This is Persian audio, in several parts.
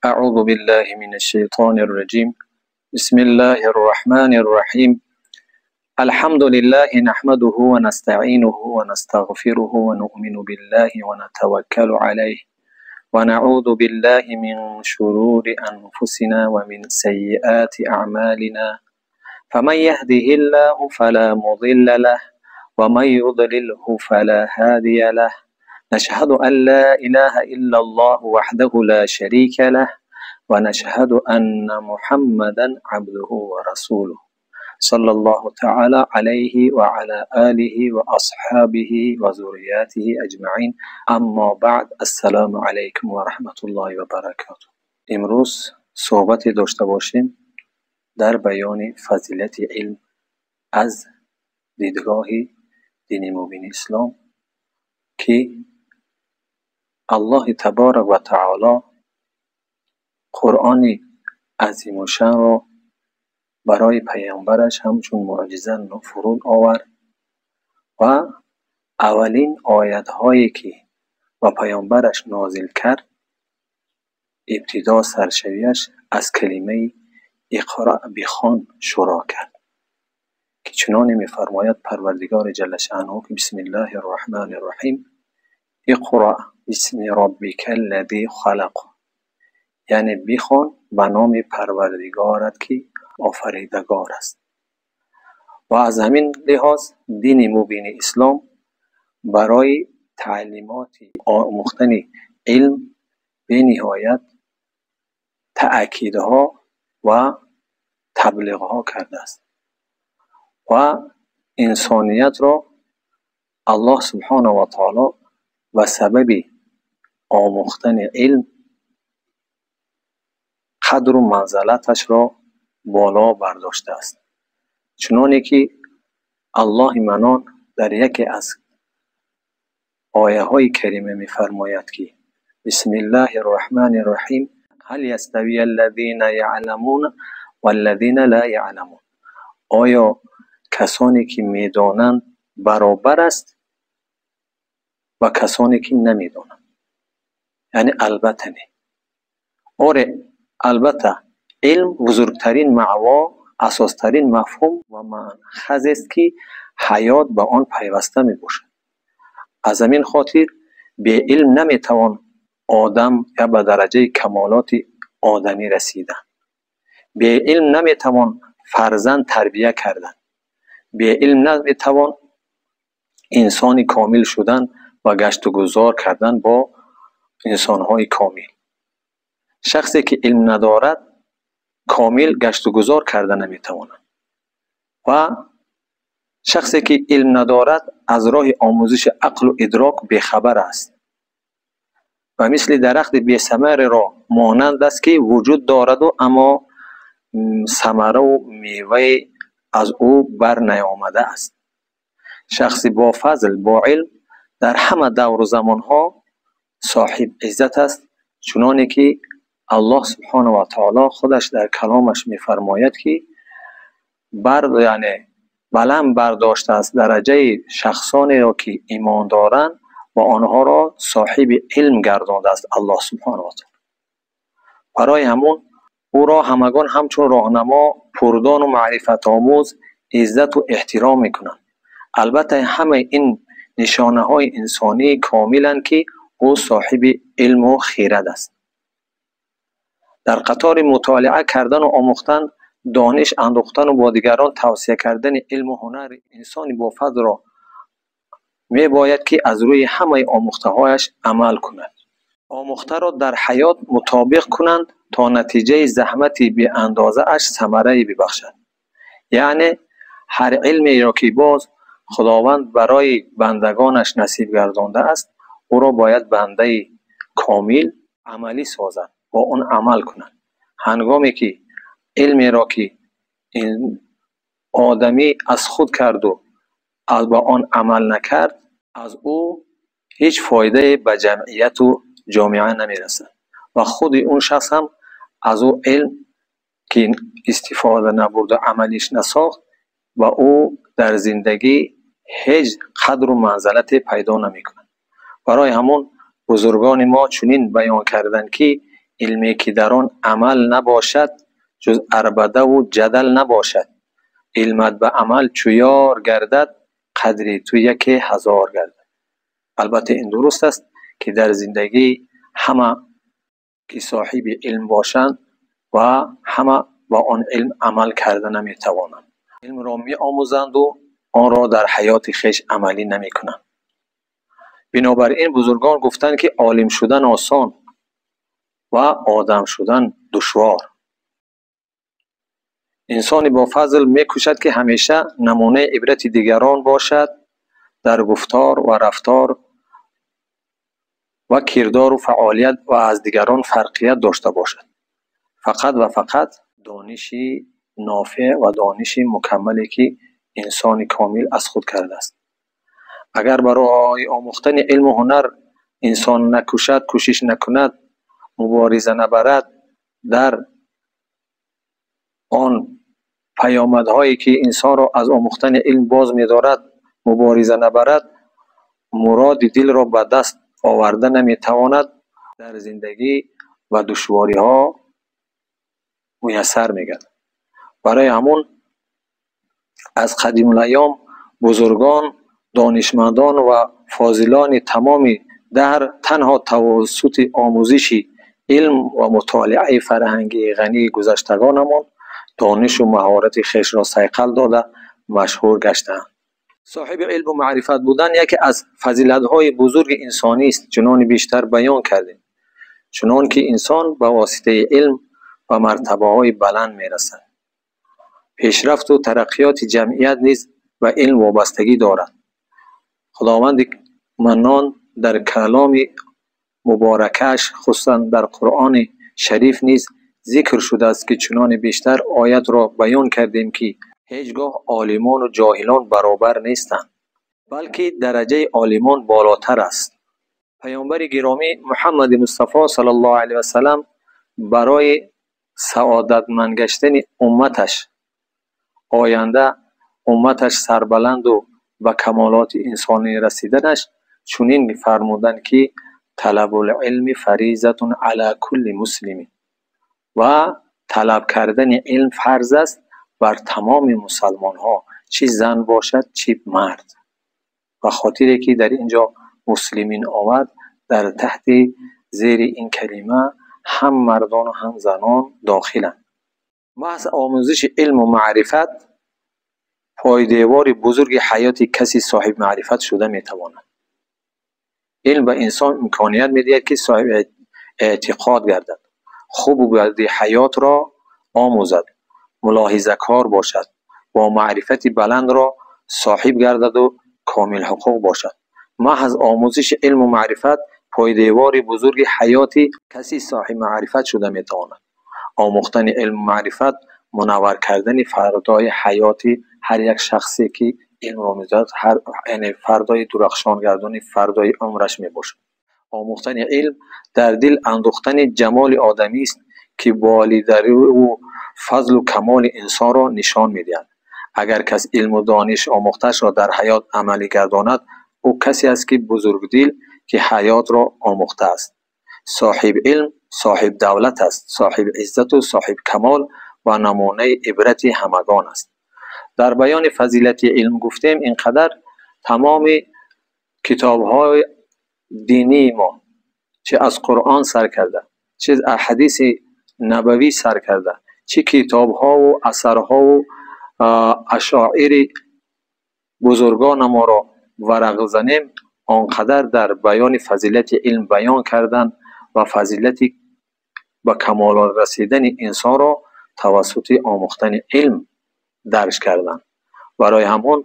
اعوذ بالله من الشیطان الرجیم. بسم الله الرحمن الرحیم. الحمد لله نحمده ونستعینه ونستغفره ونؤمن بالله ونتوکل علیه ونعوذ بالله من شرور انفسنا ومن سیئات اعمالنا فمن يهده الله فلا مضل له ومن يضلله فلا هادي له. نشهد أن لا إله إلا الله وحده لا شريك له ونشهد أن محمدا عبده ورسوله صلى الله تعالى عليه وعلى آله وأصحابه وذرياته أجمعين. اما بعد، السلام علیکم و رحمت الله و برکاته. امروز صحبت داشته باشیم در بیان فضیلت علم از دیدگاه دین مبین اسلام که الله تبارک و تعالی قرآن عظیم و شان را برای پیامبرش همچون معجزه فرود آورد و اولین آیت هایی که با پیامبرش نازل کرد ابتدا سرشریش از کلمه اقرأ بخوان شروع کرد که چنان می‌فرماید پروردگار جل شأنه که بسم الله الرحمن الرحیم اقرأ بسم ربک الذی خلق، یعنی بخوان به نام پروردگارت که آفریدگار است. و از همین لحاظ دین مبین اسلام برای تعلیمات آموختن علم به نهایت تأکیدها و تبلیغها کرده است و انسانیت را الله سبحانه و تعالی و سبب آموختن علم قدر و منزلتش را بالا برداشته است. چنانه که الله منان در یکی از آیه های کریمه می فرماید که بسم الله الرحمن الرحیم هل یستوی الذین یعلمون والذین لا یعلمون، آیا کسانی که میدانند برابر است و کسانی که نمیدانند؟ یعنی البته نه. آره، البته علم بزرگترین معوا، اساسترین مفهوم و مأخذ است که حیات به آن پیوسته می باشد. از همین خاطر به علم نمیتوان آدم یا به درجه کمالات آدمی رسیدن. به علم نمیتوان فرزند تربیه کردن. به علم نمیتوان انسانی کامل شدن و گشت و گذار کردن با انسانهای کامل. شخصی که علم ندارد کامل گشت و گذار کردن نمیتواند و شخصی که علم ندارد از راه آموزش عقل و ادراک بیخبر است و مثل درخت بی ثمر را مانند است که وجود دارد و اما ثمره و میوه از او بر نیامده است. شخصی با فضل با علم در همه دور و زمانها صاحب عزت است، چنانه که الله سبحانه و تعالی خودش در کلامش می‌فرماید که یعنی بلند برداشته است درجه شخصانی را که ایمان دارند و آنها را صاحب علم گردانده است الله سبحانه و تعالی. برای همون او را همگان همچون راهنما، پردان و معرفت آموز عزت و احترام میکنند. البته همه این نشانه های انسانی کاملند که او صاحب علم و خیرت است. در قطار مطالعه کردن و آموختن، دانش اندوختن و با دیگران توصیه کردن علم و هنر انسانی با فضل را می باید که از روی همه آموخته هایش عمل کند. آموخته را در حیات مطابق کنند تا نتیجه زحمتی بی اندازه اش ثمره ببخشد. یعنی هر علمی را که باز خداوند برای بندگانش نصیب گردانده است، او را باید بنده کامل عملی سازد، با اون عمل کنند. هنگامی که علمی را که این آدمی از خود کرد و از با آن عمل نکرد، از او هیچ فایده به جمعیت و جامعه نمیرسد و خود اون شخص هم از او علم که استفاده نبرد و عملیش نساخت و او در زندگی هیچ قدر و منزلت پیدا نمی کند. برای همون بزرگان ما چنین بیان کردند که علمی که در آن عمل نباشد جز عربده و جدل نباشد. علمت به عمل چو یار گردد قدر تو 1000 گردد. البته این درست است که در زندگی همه که صاحب علم باشند و همه با آن علم عمل کرده نمی توانند. علم را می آموزند و آن را در حیات خویش عملی نمی کنند. بنابراین بزرگان گفتند که عالم شدن آسان و آدم شدن دشوار. انسان با فضل می کوشد که همیشه نمونه عبرت دیگران باشد، در گفتار و رفتار و کردار و فعالیت و از دیگران فرقیت داشته باشد. فقط و فقط دانشی نافع و دانشی مکملی که انسان کامل از خود کرده است. اگر برای آموختن علم و هنر انسان نکوشد، کوشش نکند، مبارزه نبرد، در آن پیامدهایی که انسان را از آموختن علم باز می‌دارد مبارزه نبرد، مراد دل را به دست آورده نمی‌تواند، در زندگی و دشواری‌ها میسر می‌گردد. برای همون از قدیم الایام بزرگان، دانشمندان و فاضلان تمام در تنها توسط آموزش علم و مطالعه فرهنگی غنی گذشتگانمان دانش و مهارت خویش را صیقل داده مشهور گشتند. صاحب علم و معرفت بودن یکی از فضیلت‌های بزرگ انسانی است. چنان بیشتر بیان کردیم، چنان که انسان به واسطه علم و مرتبه‌های بلند می‌رسد. پیشرفت و ترقیات جمعیت نیز به علم وابستگی دارد. خداوند منان در کلام مبارکش خصوصا در قرآن شریف نیز ذکر شده است که چنان بیشتر آیت را بیان کردیم که هیچگاه عالمان و جاهلان برابر نیستند، بلکه درجه عالمان بالاتر است. پیامبر گرامی محمد مصطفی صلی الله علیه و سلم برای سعادتمند گشتن امتش آینده، امتش سربلند و به کمالات انسانی رسیدنش چنین فرمودند که طلب العلم فریضة علی کل مسلم، و طلب کردن علم فرض است بر تمام مسلمان ها، چه زن باشد چه مرد. و خاطری که در اینجا مسلمین آمد، در تحت زیر این کلمه هم مردان و هم زنان داخلند. محض آموزش علم و معرفت پایدیوار بزرگ حیات کسی صاحب معرفت شده میتواند. علم به انسان امکانیت میدهد که صاحب اعتقاد گردد، خوب و بد حیات را آموزد، ملاحظه کار باشد، با معرفت بلند را صاحب گردد و کامل حقوق باشد. محض آموزش علم و معرفت پایدیوار بزرگ حیات کسی صاحب معرفت شده میتواند. آموختن علم و معرفت منور کردن فردای حیاتی هر یک شخصی که علم را می‌دارد، یعنی فردای درخشان گردان فردای عمرش میباشد. آموختن علم در دل اندوختن جمال آدمی است که بالادری و فضل و کمال انسان را نشان می‌دهد. اگر کس علم و دانش آموختش را در حیات عملی گرداند، او کسی است که بزرگدل که حیات را آموخته است. صاحب علم صاحب دولت است، صاحب عزت و صاحب کمال و نمونه عبرت همگان است. در بیان فضیلت علم گفتیم اینقدر تمام کتاب‌های دینی ما، چه از قرآن سر کرده، چه از احادیث نبوی سر کرده، چه کتاب‌ها و اثرها و اشاعیر بزرگان ما را ورق زنیم، آنقدر در بیان فضیلت علم بیان کردند و فضیلت به کمال رسیدن انسان را توسط آموختن علم درک کردند. برای همون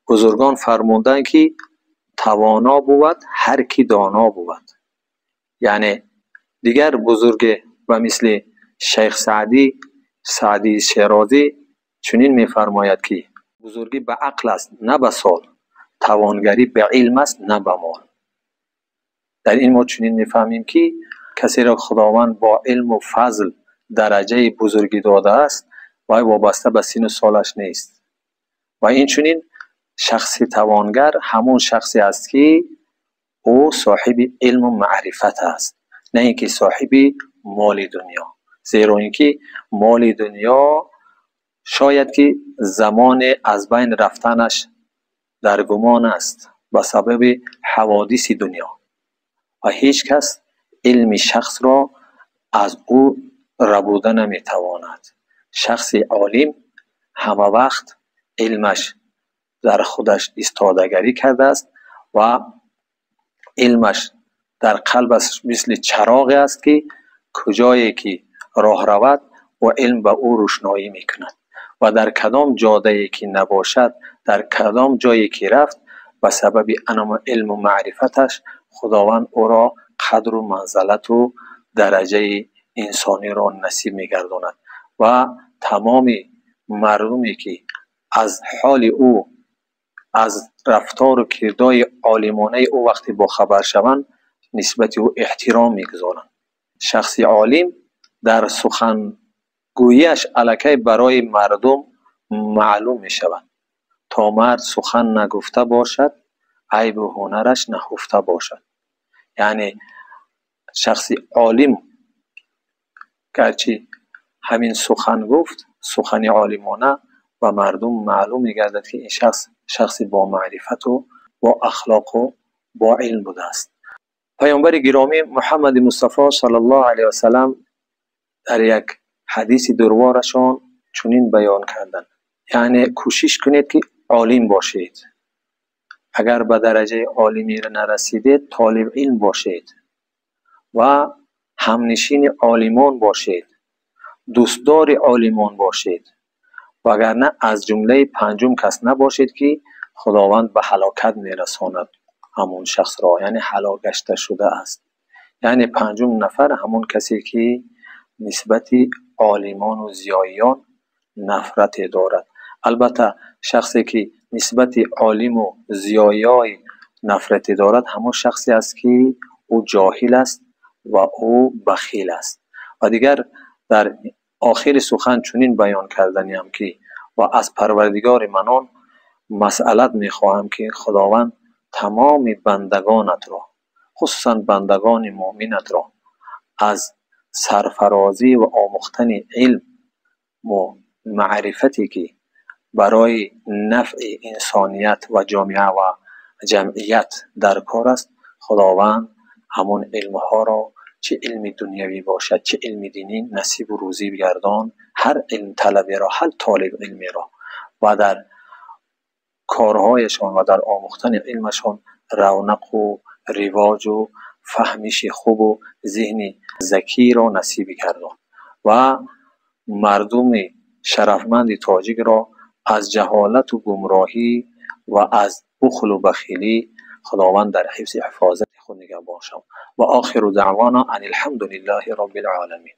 بزرگان فرمودند که توانا بود هر کی دانا بود. یعنی دیگر بزرگ و مثل شیخ سعدی شیرازی چنین می‌فرماید که بزرگی به عقل است نه به سال، توانگری به علم است نه به مال. در این ما چنین می‌فهمیم که کسی را خداوند با علم و فضل درجه بزرگی داده است و وابسته به سن و سالش نیست. و این چنین شخصی توانگر همون شخصی است که او صاحب علم و معرفت است، نه اینکه صاحب مال دنیا. زیرا اینکه مال دنیا شاید که زمان از بین رفتنش در گمان است به سبب حوادث دنیا و هیچ کس علم شخص را از او ربوده نمیتواند. شخص عالم همه وقت علمش در خودش استادگری کرده است و علمش در قلبش مثل چراغ است که کجایی که راه رود و علم به او روشنایی میکند و در کدام جاده که نباشد، در کدام جایی که رفت، به سبب انم علم و معرفتش خداوند او را قدر و منزلت و درجه انسانی را نصیب میگرداند و تمام مردمی که از حال او، از رفتار و کردار عالمانه او وقتی با خبر شوند نسبت او احترام میگذارند. شخص عالم در سخنگوییش الکی برای مردم معلوم می شود تا مرد سخن نگفته باشد عیب و هنرش نهفته باشد. یعنی شخص عالم گرچه همین سخن گفت، سخن عالمانه و مردم معلوم می گردد که این شخص با معرفت و با اخلاق و با علم بوده است. پیامبر گرامی محمد مصطفی صلی الله علیه و سلم در یک حدیث دروارشان چنین بیان کردند: یعنی کوشش کنید که عالم باشید. اگر به درجه عالمی نرسیدید طالب علم باشید و همنشین عالمان باشید، دوستدار عالمان باشید، وگرنه از جمله پنجم کس نباشید که خداوند به هلاکت میرساند همون شخص را، یعنی هلاک گشته شده است. یعنی پنجم نفر همون کسی که نسبت عالمان و زیاییان نفرت دارد. البته شخصی که نسبت عالم و زیایای نفرت دارد همون شخصی است که او جاهل است و او بخیل است. و دیگر در آخر سخن چنین بیان کردنیم که و از پروردگار منان مسئلت میخواهم که خداوند تمام بندگانت را، خصوصا بندگان مؤمنت را، از سرفرازی و آموختن علم و معرفتی که برای نفع انسانیت و جامعه و جمعیت در کار است، خداوند همون علمها را، چه علم دنیوی باشد چه علم دینی، نصیب و روزی بگردان هر علم طلبی را، هر طالب علمی را، و در کارهایشان و در آموختن علمشان رونق و رواج و فهمش خوب و ذهن ذکی را نصیب گردان و مردم شرفمند تاجیک را از جهالت و گمراهی و از بخل و بخیلی خداوند در حفظ حفاظت خود نگهبان شود. و آخر دعوانا ان الحمد لله رب العالمین.